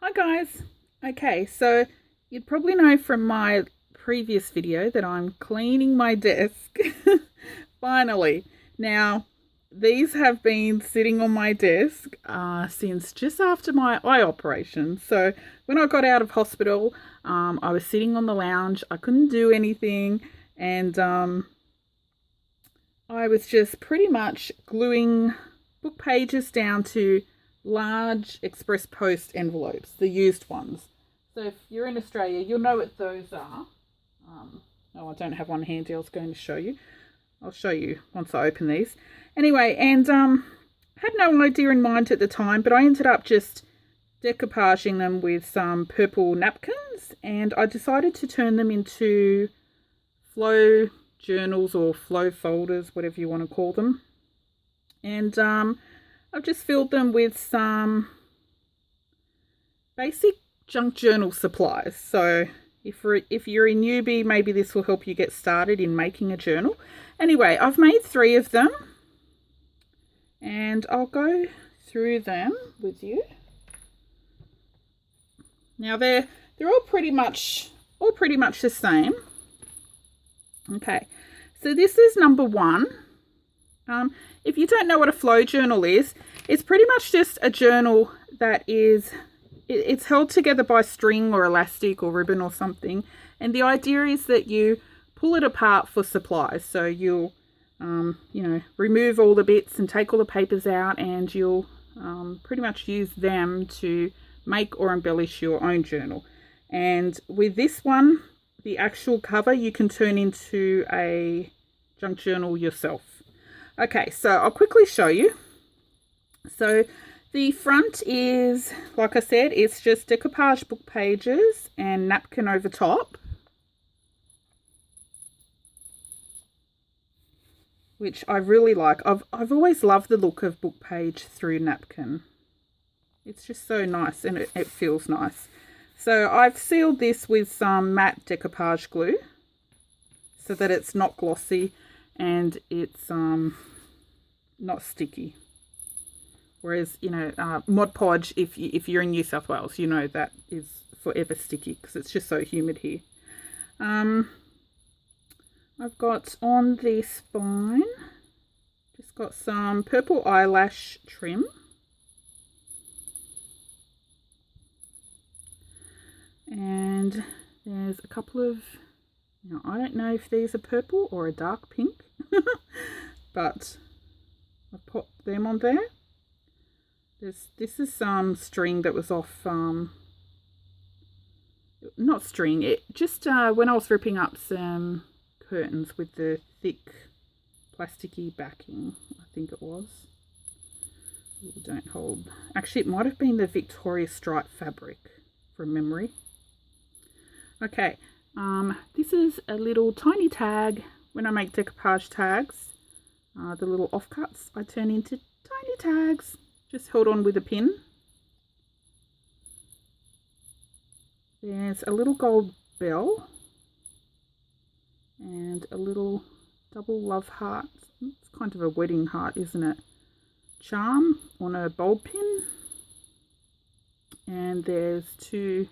Hi guys. Okay, so you'd probably know from my previous video that I'm cleaning my desk. Finally. Now, these have been sitting on my desk since just after my eye operation. So when I got out of hospital, I was sitting on the lounge. I couldn't do anything, and I was just pretty much gluing book pages down to large express post envelopes, the used ones. So if you're in Australia, you'll know what those are. Oh, I don't have one handy. I was going to show you. I'll show you once I open these. Anyway, and had no idea in mind at the time, but I ended up just decoupaging them with some purple napkins, and I decided to turn them into flow journals or flow folders, whatever you want to call them. And I've just filled them with some basic junk journal supplies. So if you're a newbie, maybe this will help you get started in making a journal. Anyway, I've made 3 of them, and I'll go through them with you. Now they're all pretty much the same. Okay, so this is number 1. If you don't know what a flow journal is, it's pretty much just a journal that it's held together by string or elastic or ribbon or something. And the idea is that you pull it apart for supplies. So you'll, remove all the bits and take all the papers out, and you'll pretty much use them to make or embellish your own journal. And with this one, the actual cover you can turn into a junk journal yourself. Okay, so I'll quickly show you. So the front is, like I said, it's just decoupage book pages and napkin over top, which I really like. I've always loved the look of book page through napkin. It's just so nice, and it feels nice. So I've sealed this with some matte decoupage glue so that it's not glossy and it's not sticky. Whereas, Mod Podge, if you're in New South Wales, you know that is forever sticky because it's just so humid here. I've got on the spine, just got some purple eyelash trim. And there's a couple of, I don't know if these are purple or a dark pink, but I've put them on there. This is some string that was off, not string, it just when I was ripping up some curtains with the thick plasticky backing, I think it was. Don't hold. Actually, it might have been the Victoria stripe fabric from memory. Okay, this is a little tiny tag. When I make decoupage tags, the little offcuts I turn into tiny tags, just held on with a pin. There's a little gold bell and a little double love heart. It's kind of a wedding heart, isn't it? Charm on a bulb pin. And there's 2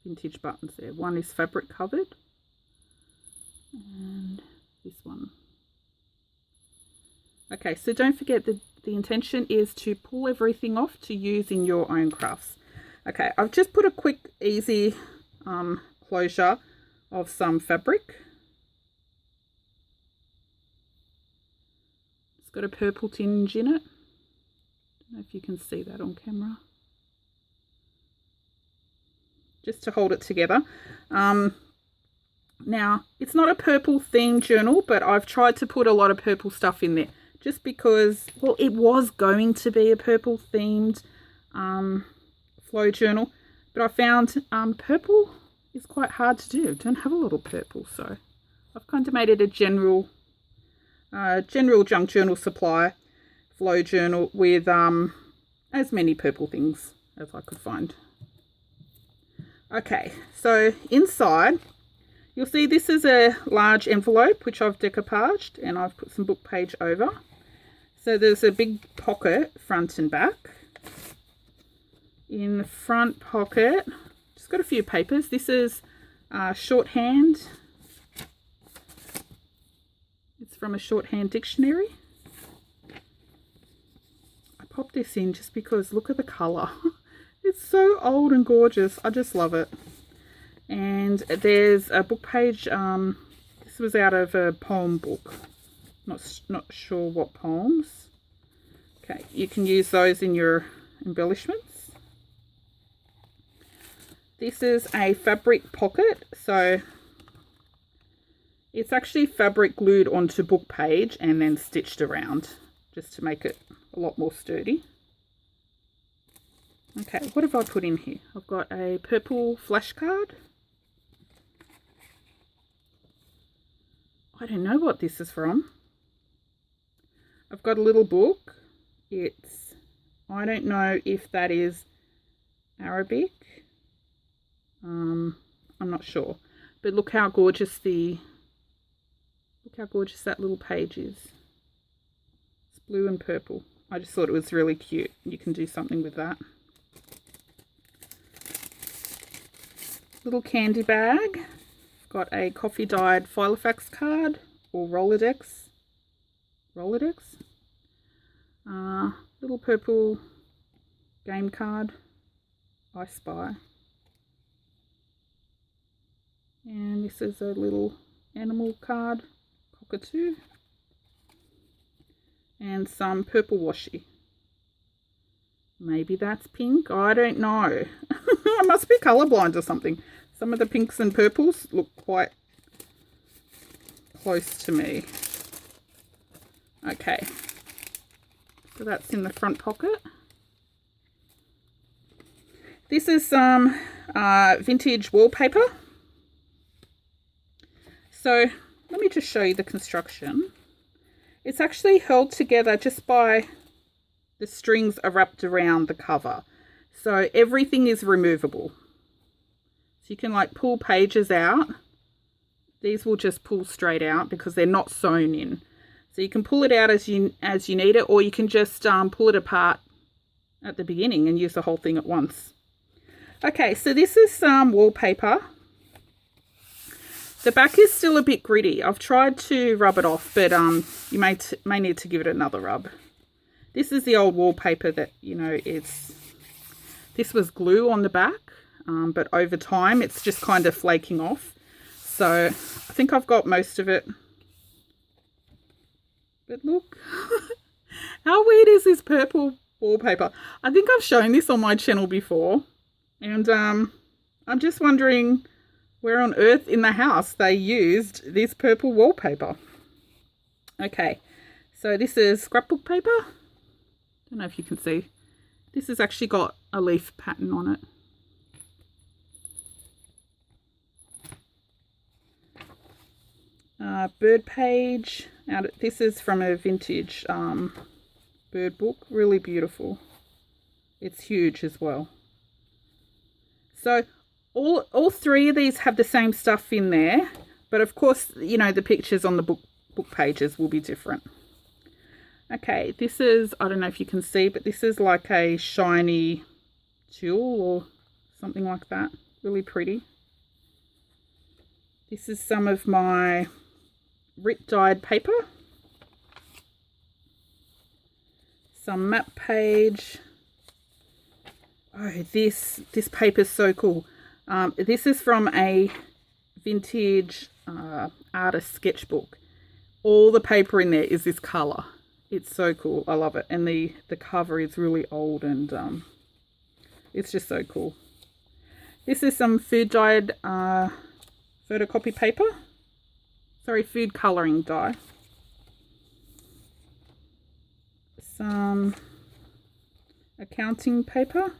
vintage buttons there. One is fabric covered, and this one. Okay, so don't forget that the intention is to pull everything off to use in your own crafts. Okay, I've just put a quick, easy closure of some fabric. It's got a purple tinge in it. Don't know if you can see that on camera. Just to hold it together. Now, it's not a purple themed journal, but I've tried to put a lot of purple stuff in there just because, well, it was going to be a purple themed flow journal, but I found purple is quite hard to do. I don't have a lot of purple, so I've kind of made it a general junk journal supply flow journal with as many purple things as I could find. Okay, so inside you'll see this is a large envelope which I've decoupaged, and I've put some book page over. So there's a big pocket front and back. In the front pocket, just got a few papers. This is shorthand. It's from a shorthand dictionary. I popped this in just because look at the colour. It's so old and gorgeous. I just love it. And there's a book page. This was out of a poem book. Not sure what poems. Okay, you can use those in your embellishments. This is a fabric pocket. So it's actually fabric glued onto book page and then stitched around just to make it a lot more sturdy. Okay, what have I put in here? I've got a purple flashcard. I don't know what this is from. I've got a little book. I don't know if that is Arabic. I'm not sure. But look how gorgeous that little page is. It's blue and purple. I just thought it was really cute. You can do something with that. Little candy bag. Got a coffee dyed Filofax card or Rolodex. Little purple game card. I Spy. And this is a little animal card, cockatoo. And some purple washi. Maybe that's pink. I don't know. I must be colourblind or something. Some of the pinks and purples look quite close to me. Okay. So that's in the front pocket. This is some vintage wallpaper. So let me just show you the construction. It's actually held together just by the strings are wrapped around the cover. So everything is removable. So you can like pull pages out. These will just pull straight out because they're not sewn in. So you can pull it out as you need it, or you can just pull it apart at the beginning and use the whole thing at once. Okay, so this is some wallpaper. The back is still a bit gritty. I've tried to rub it off, but you may need to give it another rub. This is the old wallpaper that, this was glue on the back, but over time it's just kind of flaking off. So I think I've got most of it. But look, how weird is this purple wallpaper? I think I've shown this on my channel before. And I'm just wondering where on earth in the house they used this purple wallpaper. Okay, so this is scrapbook paper. Don't know if you can see. This has actually got a leaf pattern on it. Bird page. This is from a vintage bird book. Really beautiful. It's huge as well. So all three of these have the same stuff in there, but of course, the pictures on the book pages will be different. Okay, this is, I don't know if you can see, but this is like a shiny jewel or something like that. Really pretty. This is some of my RIT dyed paper. Some map page. Oh, this paper is so cool. This is from a vintage artist sketchbook. All the paper in there is this colour. It's so cool. I love it. And the cover is really old and it's just so cool. This is some food dyed photocopy paper. Sorry, food colouring dye. Some accounting paper.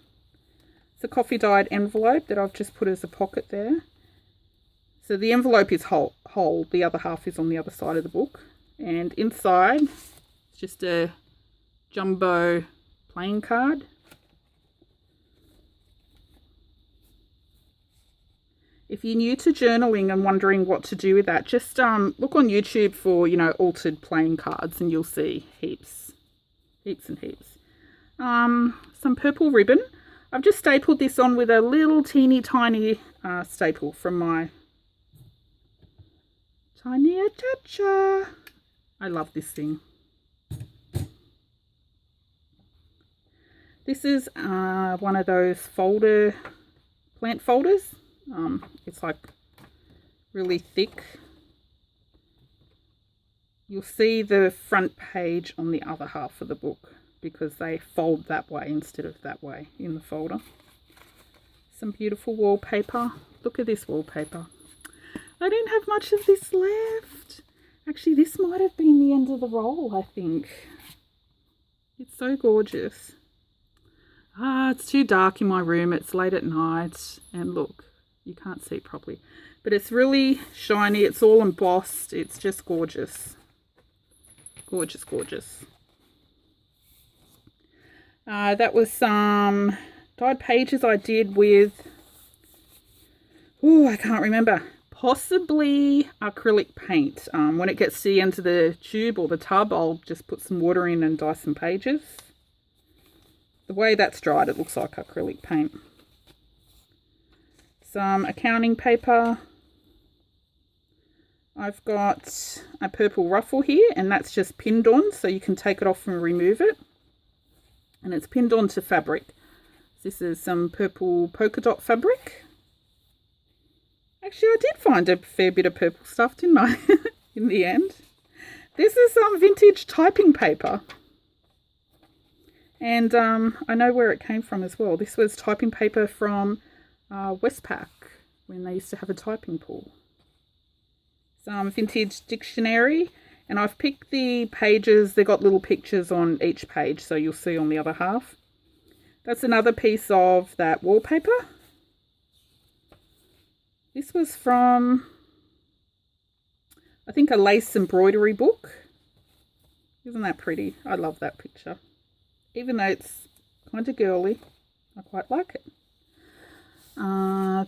It's a coffee dyed envelope that I've just put as a pocket there. So the envelope is whole. The other half is on the other side of the book. And inside, it's just a jumbo playing card. If you're new to journaling and wondering what to do with that, just look on YouTube for, altered playing cards and you'll see heaps and heaps. Some purple ribbon. I've just stapled this on with a little teeny tiny staple from my Tiny Attacher. I love this thing. This is one of those plant folders. It's like really thick. You'll see the front page on the other half of the book because they fold that way instead of that way in the folder. Some beautiful wallpaper. Look at this wallpaper. I don't have much of this left. Actually, this might have been the end of the roll, I think. It's so gorgeous. It's too dark in my room. It's late at night. And look, you can't see it properly. But it's really shiny. It's all embossed. It's just gorgeous. Gorgeous, gorgeous. That was some dyed pages I did with, I can't remember. Possibly acrylic paint. When it gets to the end of the tube or the tub, I'll just put some water in and dye some pages. The way that's dried, it looks like acrylic paint. Some accounting paper. I've got a purple ruffle here, and that's just pinned on, so you can take it off and remove it. And it's pinned onto fabric. This is some purple polka dot fabric. Actually, I did find a fair bit of purple stuff, didn't I? In the end. This is some vintage typing paper. And I know where it came from as well. This was typing paper from Westpac when they used to have a typing pool. Some vintage dictionary. And I've picked the pages. They've got little pictures on each page, so you'll see on the other half. That's another piece of that wallpaper. This was from, I think, a lace embroidery book. Isn't that pretty? I love that picture. Even though it's kind of girly, I quite like it.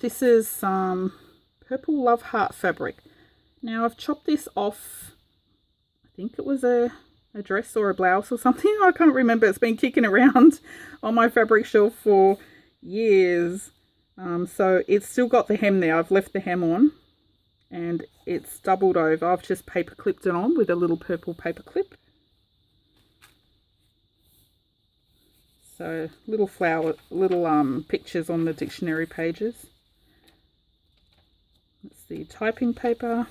This is some purple love heart fabric. Now I've chopped this off, I think it was a dress or a blouse or something. I can't remember. It's been kicking around on my fabric shelf for years. So it's still got the hem there. I've left the hem on and it's doubled over. I've just paper clipped it on with a little purple paper clip. So little pictures on the dictionary pages. That's the typing paper.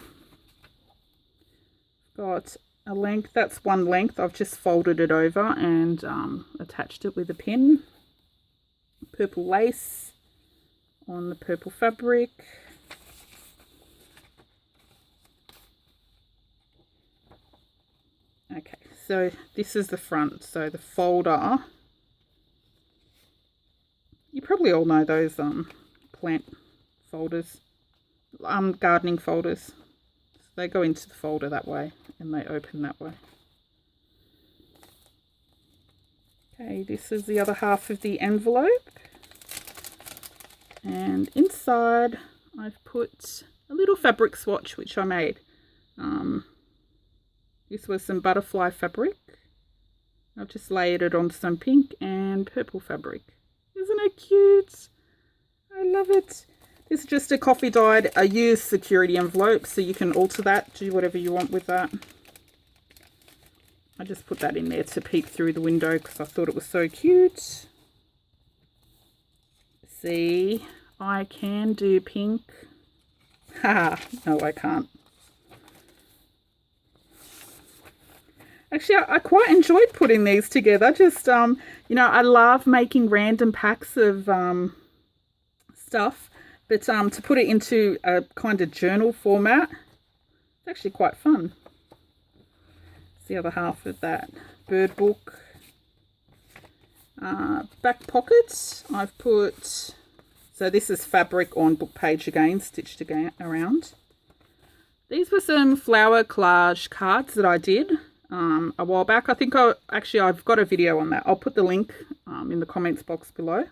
Got a length, that's one length. I've just folded it over and attached it with a pin. Purple lace on the purple fabric. Okay, so this is the front. So the folder, you probably all know those plant folders, gardening folders. So they go into the folder that way and they open that way. Okay, this is the other half of the envelope. And inside I've put a little fabric swatch which I made. This was some butterfly fabric. I've just layered it on some pink and purple fabric. Isn't it cute? I love it. This is just a coffee dyed, a used security envelope, so you can alter that, do whatever you want with that. I just put that in there to peek through the window because I thought it was so cute. See, I can do pink. Haha, no I can't. Actually, I quite enjoyed putting these together. Just, you know, I love making random packs of stuff. But to put it into a kind of journal format, it's actually quite fun. It's the other half of that bird book. Back pockets, I've put, so this is fabric on book page again, stitched again around. These were some flower collage cards that I did a while back. I think I've got a video on that. I'll put the link in the comments box below.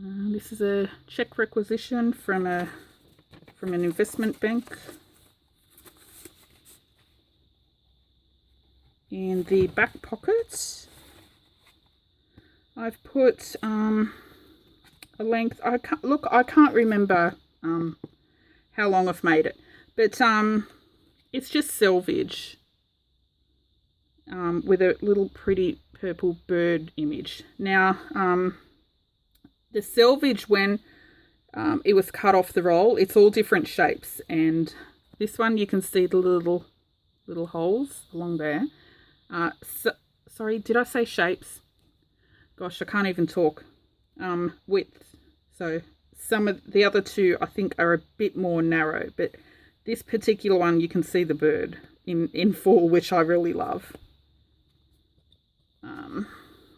This is a check requisition from an investment bank. in the back pocket, I've put a length. I can't remember how long I've made it, but it's just selvage with a little pretty purple bird image. Now, the selvage, when it was cut off the roll, it's all different shapes, and this one you can see the little holes along there. Sorry, did I say shapes? Gosh, I can't even talk. Width. So some of the other two I think are a bit more narrow, but this particular one you can see the bird in full, which I really love.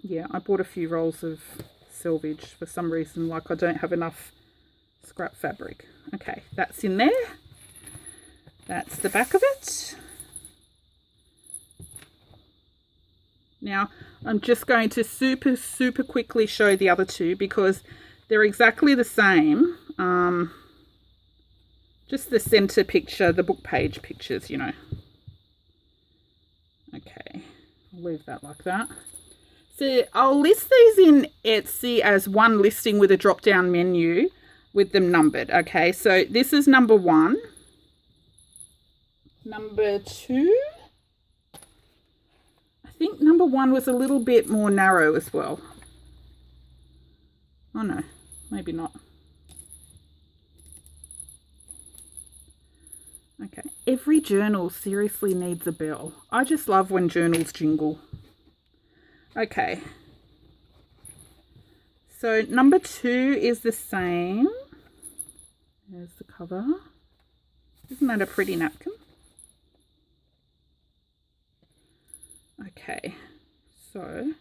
Yeah, I bought a few rolls of selvage for some reason, like I don't have enough scrap fabric. Okay, that's in there. That's the back of it. Now, I'm just going to super quickly show the other two because they're exactly the same. Just the center picture, the book page pictures, you know. Okay, I'll leave that like that. So I'll list these in Etsy as one listing with a drop-down menu with them numbered. Okay, so this is number 1. Number 2. I think number 1 was a little bit more narrow as well. Oh no, maybe not. Okay, every journal seriously needs a bell. I just love when journals jingle. Okay, so number 2 is the same. There's the cover. Isn't that a pretty napkin? Okay, so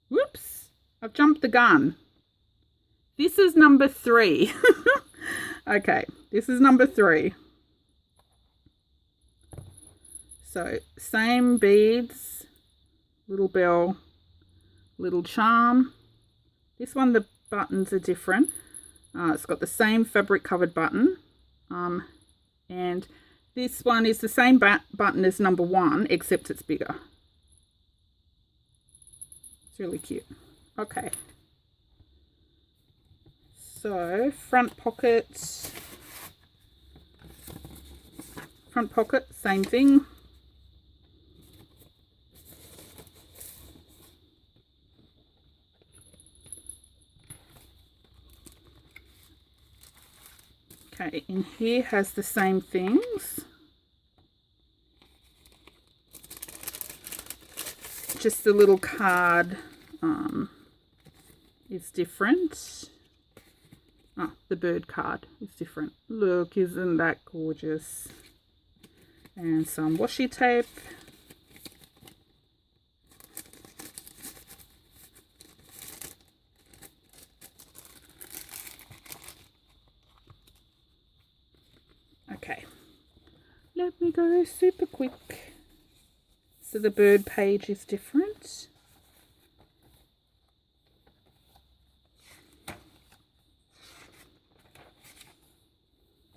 whoops, I've jumped the gun. This is number 3. Okay, this is number 3. So same beads, little bell, little charm. This one, the buttons are different. It's got the same fabric covered button. And this one is the same button as number 1, except it's bigger. It's really cute. Okay. So front pocket, same thing. Okay, in here has the same things. Just the little card is different. The bird card is different. Look, isn't that gorgeous? And some washi tape. Okay, let me go super quick. So the bird page is different.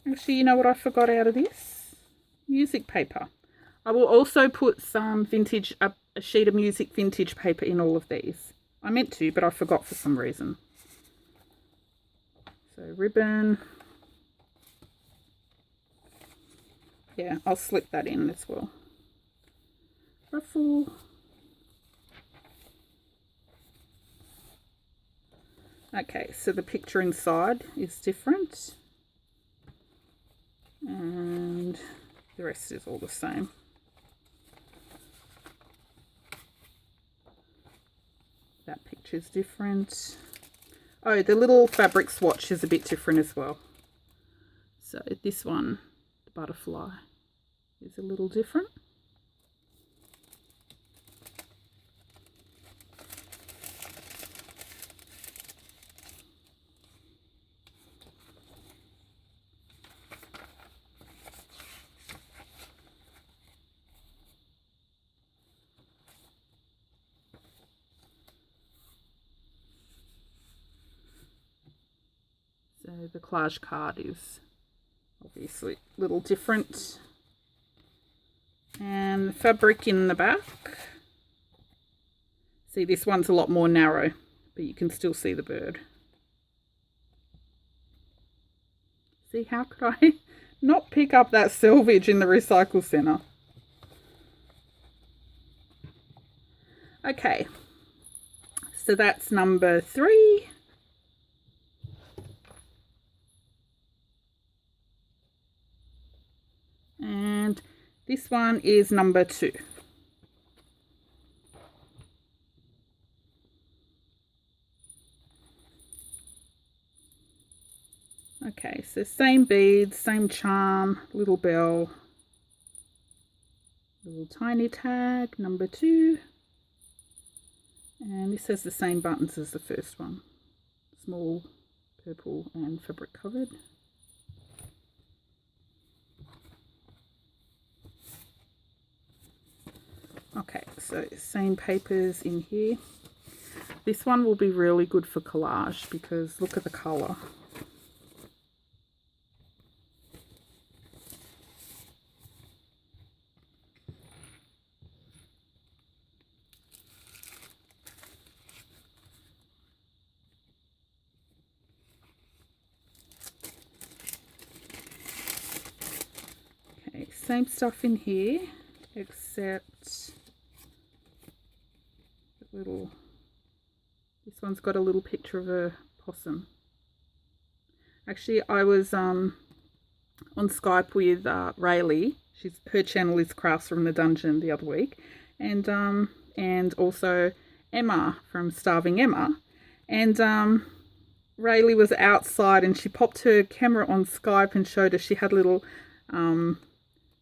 Actually, you know what I forgot out of this? Music paper. I will also put some vintage, a sheet of music vintage paper in all of these. I meant to, but I forgot for some reason. So ribbon. Yeah, I'll slip that in as well. Ruffle. Okay, so the picture inside is different. And the rest is all the same. That picture's different. Oh, the little fabric swatch is a bit different as well. So this one, the butterfly, is a little different. So the collage card is obviously a little different. And the fabric in the back. See, this one's a lot more narrow, but you can still see the bird. See, how could I not pick up that selvage in the recycle centre? Okay, so that's number 3. And this one is number 2. Okay, so same beads, same charm, little bell, little tiny tag, number 2. And this has the same buttons as the first one. Small, purple and fabric covered. Okay, so same papers in here. This one will be really good for collage because look at the colour. Okay, same stuff in here except little, this one's got a little picture of a possum. Actually, I was on Skype with Rayleigh. Her channel is Crafts from the Dungeon the other week, and also Emma from Starving Emma, and Rayleigh was outside and she popped her camera on Skype and showed us she had a little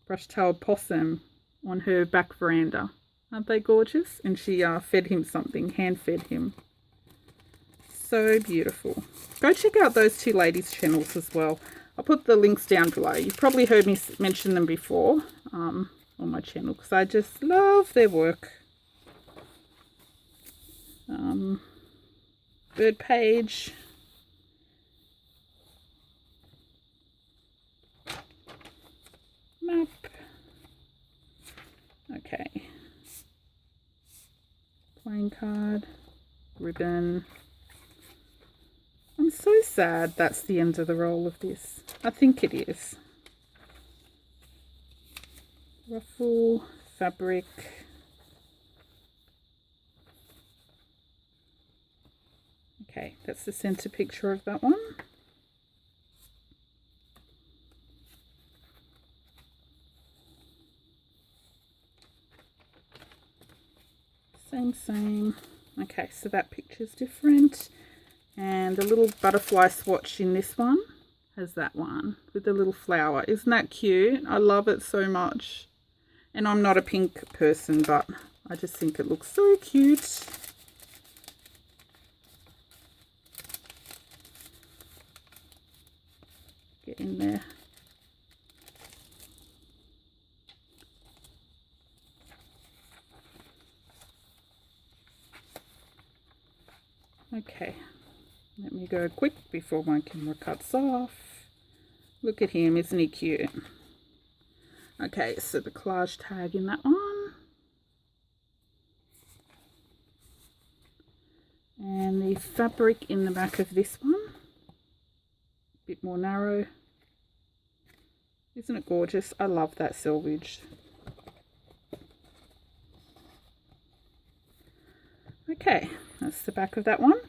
brush-tailed possum on her back veranda. Aren't they gorgeous? And she fed him something, hand-fed him. So beautiful. Go check out those 2 ladies' channels as well. I'll put the links down below. You've probably heard me mention them before on my channel because I just love their work. Bird page. Map. Okay. Playing card, ribbon. I'm so sad that's the end of the roll of this. I think it is. Ruffle, fabric. Okay, that's the center picture of that one. Same. Okay, so that picture's different. And the little butterfly swatch in this one has that one with the little flower. Isn't that cute? I love it so much. And I'm not a pink person, but I just think it looks so cute. Get in there. Okay, let me go quick before my camera cuts off. Look at him, isn't he cute? Okay, so the collage tag in that one. And the fabric in the back of this one. A bit more narrow. Isn't it gorgeous? I love that selvage. Okay, that's the back of that one.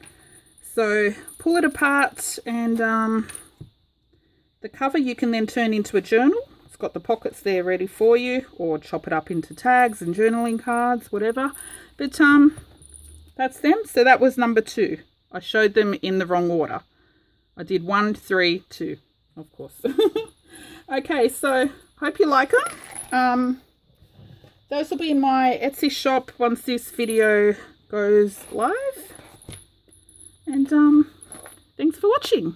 So pull it apart, and the cover you can then turn into a journal. It's got the pockets there ready for you, or chop it up into tags and journaling cards, whatever. But that's them. So that was number 2. I showed them in the wrong order. I did 1, 3, 2, of course. Okay, so hope you like them. Those will be in my Etsy shop once this video goes live. And thanks for watching.